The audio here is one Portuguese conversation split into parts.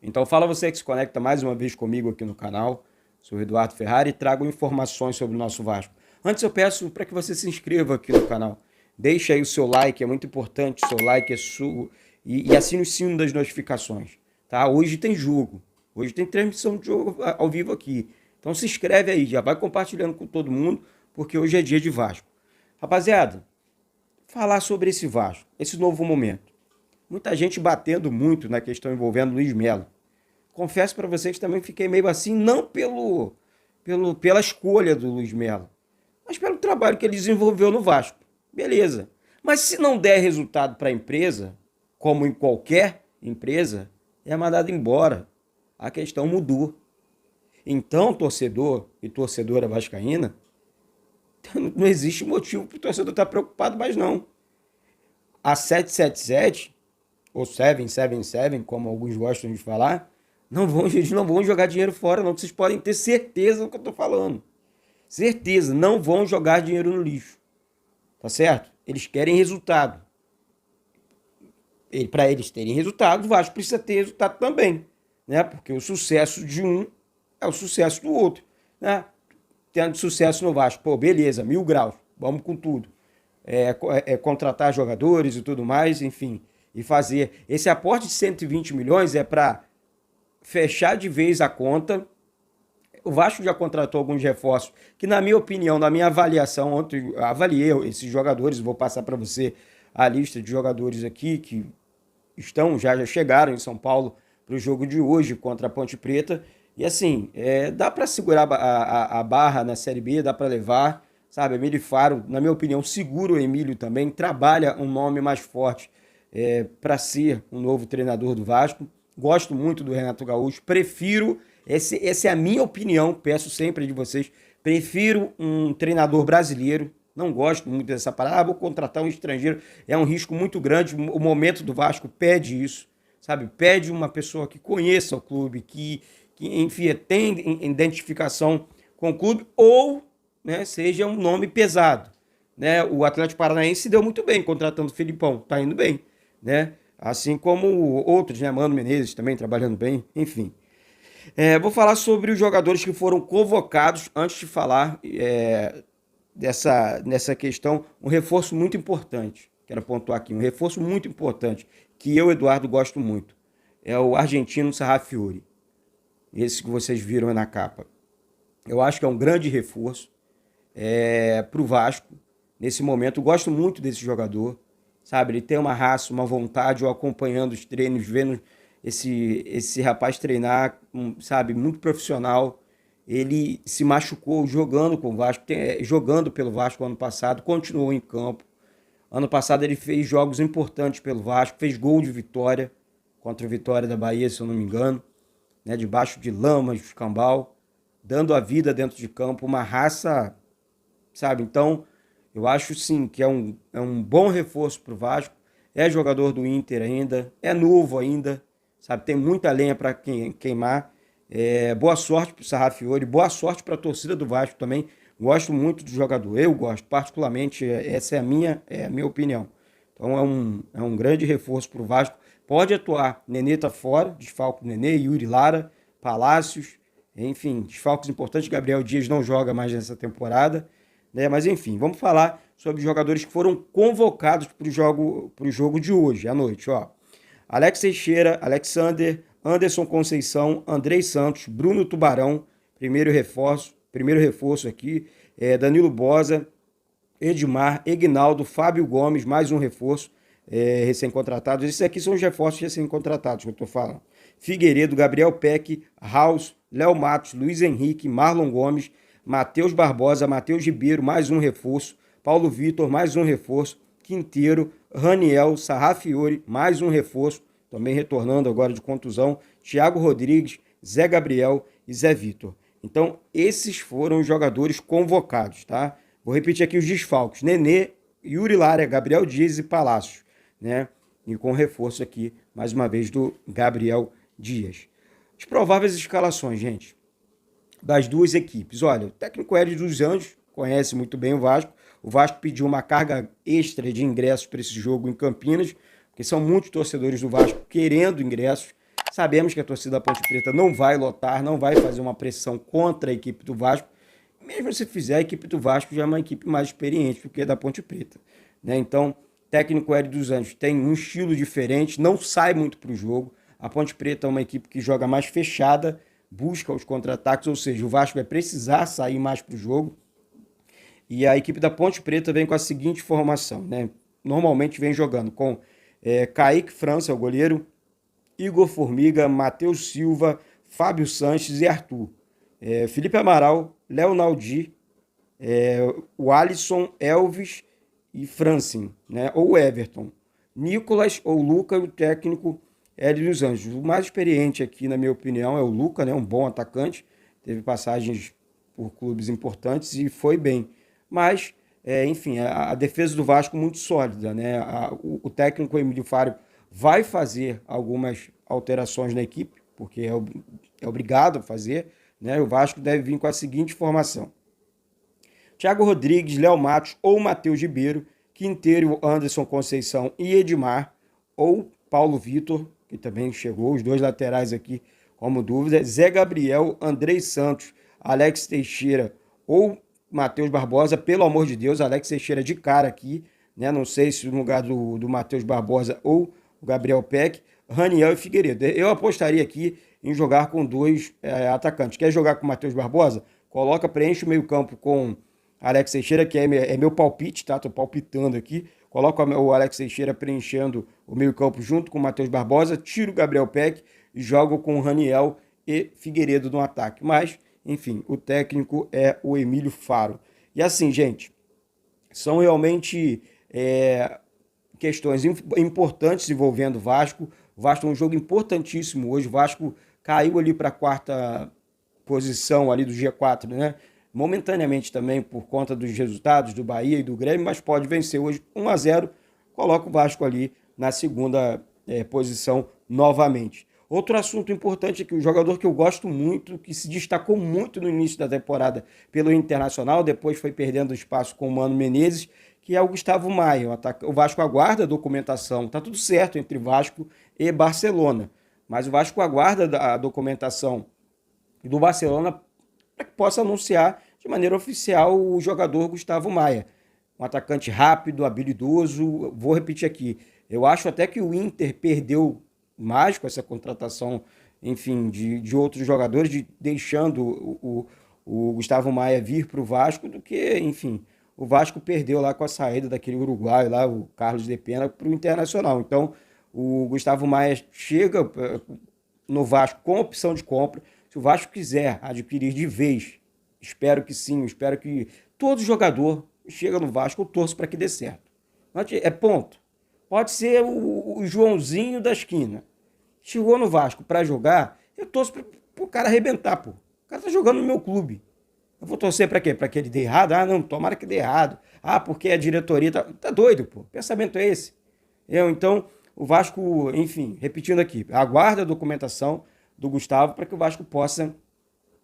Então fala você que se conecta mais uma vez comigo aqui no canal. Sou o Eduardo Ferrari e trago informações sobre o nosso Vasco. Antes eu peço para que você se inscreva aqui no canal. Deixa aí o seu like, é muito importante, o seu like é sua. E assine o sino das notificações. Tá? Hoje tem jogo. Hoje tem transmissão de jogo ao vivo aqui. Então se inscreve aí, já vai compartilhando com todo mundo, porque hoje é dia de Vasco. Rapaziada, falar sobre esse Vasco, esse novo momento. Muita gente batendo muito na questão envolvendo Luiz Melo. Confesso para vocês que também fiquei meio assim, não pela escolha do Luiz Melo, mas pelo trabalho que ele desenvolveu no Vasco. Beleza. Mas se não der resultado para a empresa, como em qualquer empresa, é mandado embora. A questão mudou. Então, torcedor e torcedora vascaína, não existe motivo para o torcedor estar preocupado mais não. A 777, ou 777, como alguns gostam de falar, eles não vão jogar dinheiro fora não, que vocês podem ter certeza do que eu estou falando. Certeza, não vão jogar dinheiro no lixo. Tá certo? Eles querem resultado. Para eles terem resultado, o Vasco precisa ter resultado também, né? Porque o sucesso de um é o sucesso do outro, né? Tendo sucesso no Vasco, pô, beleza, 1000 graus, vamos com tudo. Contratar jogadores e tudo mais, enfim, e fazer. Esse aporte de 120 milhões é para fechar de vez a conta. O Vasco já contratou alguns reforços que, na minha opinião, na minha avaliação, ontem eu avaliei esses jogadores, vou passar para você a lista de jogadores aqui que já chegaram em São Paulo para o jogo de hoje contra a Ponte Preta. E assim, dá para segurar a barra na Série B, dá para levar, sabe? Emílio Faro, na minha opinião, segura o Emílio também, trabalha um nome mais forte para ser um novo treinador do Vasco. Gosto muito do Renato Gaúcho, prefiro, essa é a minha opinião, peço sempre de vocês, prefiro um treinador brasileiro, não gosto muito dessa parada, vou contratar um estrangeiro, é um risco muito grande, o momento do Vasco pede isso, sabe? Pede uma pessoa que conheça o clube, que enfim, tem identificação com o clube, ou, né, seja um nome pesado, né? O Atlético Paranaense deu muito bem contratando o Felipão, tá indo bem, né? Assim como outros, né? Mano Menezes também trabalhando bem, enfim. Vou falar sobre os jogadores que foram convocados antes de falar nessa questão. Um reforço muito importante, quero pontuar aqui, um reforço muito importante, que eu, Eduardo, gosto muito. É o argentino Sarrafiori. Esse que vocês viram na capa. Eu acho que é um grande reforço para o Vasco nesse momento. Eu gosto muito desse jogador, sabe? Ele tem uma raça, uma vontade, eu acompanhando os treinos, vendo esse rapaz treinar, sabe? Muito profissional. Ele se machucou jogando com o Vasco, jogando pelo Vasco ano passado, continuou em campo. Ano passado ele fez jogos importantes pelo Vasco, fez gol de vitória contra o Vitória da Bahia, se eu não me engano. Né, debaixo de lama, de escambau, dando a vida dentro de campo, uma raça, sabe? Então, eu acho sim que é um bom reforço para o Vasco, é jogador do Inter ainda, é novo ainda, sabe? Tem muita lenha para queimar. Boa sorte para o Sarrafiori, boa sorte para a torcida do Vasco também. Gosto muito do jogador, eu gosto, particularmente, essa é a minha opinião. Então, é um grande reforço para o Vasco. Pode atuar, Nenê tá fora, desfalque Nenê, Yuri Lara, Palácios, enfim, desfalques importantes. Gabriel Dias não joga mais nessa temporada, né? Mas enfim, vamos falar sobre os jogadores que foram convocados para o jogo de hoje, à noite. Ó. Alex Teixeira, Alexander, Anderson Conceição, Andrei Santos, Bruno Tubarão, primeiro reforço aqui, Danilo Bosa, Edmar, Egnaldo, Fábio Gomes, mais um reforço. Recém-contratados. Esses aqui são os reforços recém-contratados que eu tô falando. Figueiredo, Gabriel Peck, Raus, Léo Matos, Luiz Henrique, Marlon Gomes, Matheus Barbosa, Matheus Ribeiro, mais um reforço. Paulo Vitor, mais um reforço. Quinteiro, Raniel, Sarrafiori, mais um reforço. Também retornando agora de contusão. Thiago Rodrigues, Zé Gabriel e Zé Vitor. Então, esses foram os jogadores convocados, tá? Vou repetir aqui os desfalques. Nenê, Yuri Lara, Gabriel Dias e Palácios. Né? E com reforço aqui, mais uma vez, do Gabriel Dias. As prováveis escalações, gente, das duas equipes. Olha, o técnico Hélio dos Anjos conhece muito bem o Vasco. O Vasco pediu uma carga extra de ingressos para esse jogo em Campinas, porque são muitos torcedores do Vasco querendo ingressos, Sabemos que a torcida da Ponte Preta não vai lotar, não vai fazer uma pressão contra a equipe do Vasco. Mesmo se fizer, a equipe do Vasco já é uma equipe mais experiente do que a da Ponte Preta, né? Então, o técnico Hélio dos Anjos tem um estilo diferente, não sai muito para o jogo. A Ponte Preta é uma equipe que joga mais fechada, busca os contra-ataques, ou seja, o Vasco vai precisar sair mais para o jogo. E a equipe da Ponte Preta vem com a seguinte formação, né? Normalmente vem jogando com Kaique França, o goleiro, Igor Formiga, Matheus Silva, Fábio Sanches e Arthur. Felipe Amaral, Léo Naldi, o Alisson, Elvis e Francin, né? Ou Everton. Nicolas ou Luca, o técnico Hélio dos Anjos. O mais experiente aqui, na minha opinião, é o Luca, né? Um bom atacante. Teve passagens por clubes importantes e foi bem. Mas, enfim, a defesa do Vasco muito sólida, né? O técnico Emílio Fábio vai fazer algumas alterações na equipe, porque é obrigado a fazer, né? O Vasco deve vir com a seguinte formação: Thiago Rodrigues, Léo Matos ou Matheus Ribeiro, Quinteiro, Anderson Conceição e Edmar, ou Paulo Vitor, que também chegou, os dois laterais aqui como dúvida, Zé Gabriel, Andrei Santos, Alex Teixeira ou Matheus Barbosa. Pelo amor de Deus, Alex Teixeira de cara aqui, né? Não sei se no lugar do Matheus Barbosa ou o Gabriel Peck, Raniel e Figueiredo. Eu apostaria aqui em jogar com dois atacantes. Quer jogar com o Matheus Barbosa? Preenche o meio campo com Alex Teixeira, que é meu palpite, tá? Tô palpitando aqui. Coloca o Alex Teixeira preenchendo o meio campo junto com o Matheus Barbosa, tira o Gabriel Peck e joga com o Raniel e Figueiredo no ataque. Mas, enfim, o técnico é o Emílio Faro. E assim, gente, são realmente questões importantes envolvendo o Vasco. O Vasco é um jogo importantíssimo hoje. O Vasco caiu ali para a quarta posição ali do G4, né? Momentaneamente também por conta dos resultados do Bahia e do Grêmio, mas pode vencer hoje 1-0, coloca o Vasco ali na segunda posição novamente. Outro assunto importante é que o jogador que eu gosto muito, que se destacou muito no início da temporada pelo Internacional, depois foi perdendo espaço com o Mano Menezes, que é o Gustavo Maia. O Vasco aguarda a documentação, tá tudo certo entre Vasco e Barcelona, mas o Vasco aguarda a documentação do Barcelona para que possa anunciar de maneira oficial o jogador Gustavo Maia. Um atacante rápido, habilidoso. Vou repetir aqui, eu acho até que o Inter perdeu mais com essa contratação, enfim, de outros jogadores, deixando o Gustavo Maia vir para o Vasco, do que, enfim, o Vasco perdeu lá com a saída daquele uruguaio lá, o Carlos de Pena, para o Internacional. Então, o Gustavo Maia chega no Vasco com opção de compra. Se o Vasco quiser adquirir de vez, espero que sim, espero que todo jogador chega no Vasco, eu torço para que dê certo. É ponto. Pode ser o Joãozinho da esquina. Chegou no Vasco para jogar, eu torço para o cara arrebentar, pô. O cara tá jogando no meu clube. Eu vou torcer para quê? Para que ele dê errado? Ah, não, tomara que dê errado. Ah, porque a diretoria tá doido, pô. O pensamento é esse. Então, o Vasco, enfim, repetindo aqui, aguarda a documentação do Gustavo para que o Vasco possa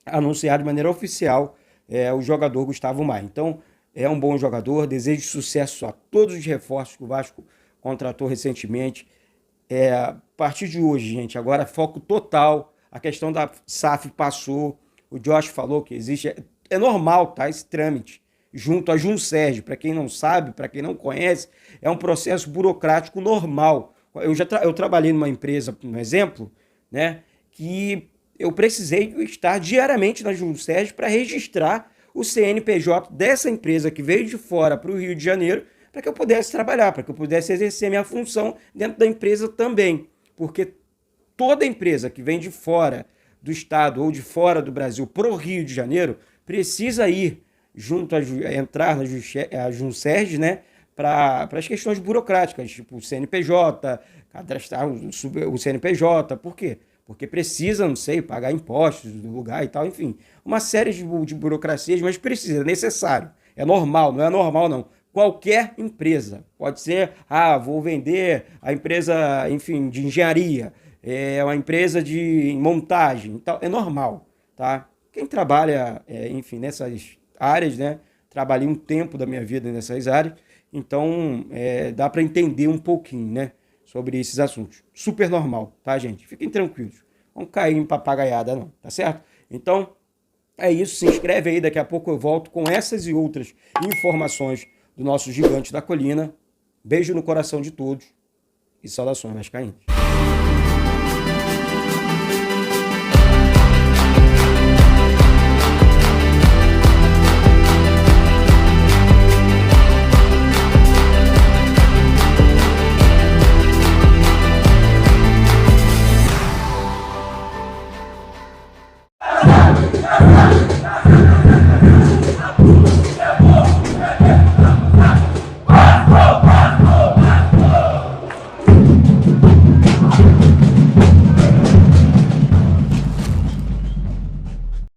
anunciar de maneira oficial o jogador Gustavo Maia. Então, é um bom jogador, desejo sucesso a todos os reforços que o Vasco contratou recentemente. A partir de hoje, gente, agora foco total, a questão da SAF passou, o Josh falou que existe, é normal, tá, esse trâmite, junto a Junsérgio, para quem não sabe, para quem não conhece, é um processo burocrático normal. Eu trabalhei numa empresa, um exemplo, né, que eu precisei estar diariamente na Junsérgio para registrar o CNPJ dessa empresa que veio de fora para o Rio de Janeiro, para que eu pudesse trabalhar, para que eu pudesse exercer minha função dentro da empresa também. Porque toda empresa que vem de fora do estado ou de fora do Brasil para o Rio de Janeiro precisa ir junto entrar na Junsérgio, né, para as questões burocráticas, tipo o CNPJ, cadastrar o CNPJ. Por quê? Porque precisa, não sei, pagar impostos do lugar e tal, enfim. Uma série de burocracias, mas precisa, é necessário. É normal, não é normal não. Qualquer empresa, pode ser, vou vender a empresa, enfim, de engenharia, uma empresa de montagem, então, é normal, tá? Quem trabalha, enfim, nessas áreas, né? Trabalhei um tempo da minha vida nessas áreas, então dá para entender um pouquinho, né? Sobre esses assuntos. Super normal, tá, gente? Fiquem tranquilos. vão cair em papagaiada não, tá certo? Então, é isso, se inscreve aí, daqui a pouco eu volto com essas e outras informações do nosso Gigante da Colina. Beijo no coração de todos e saudações vascaínas.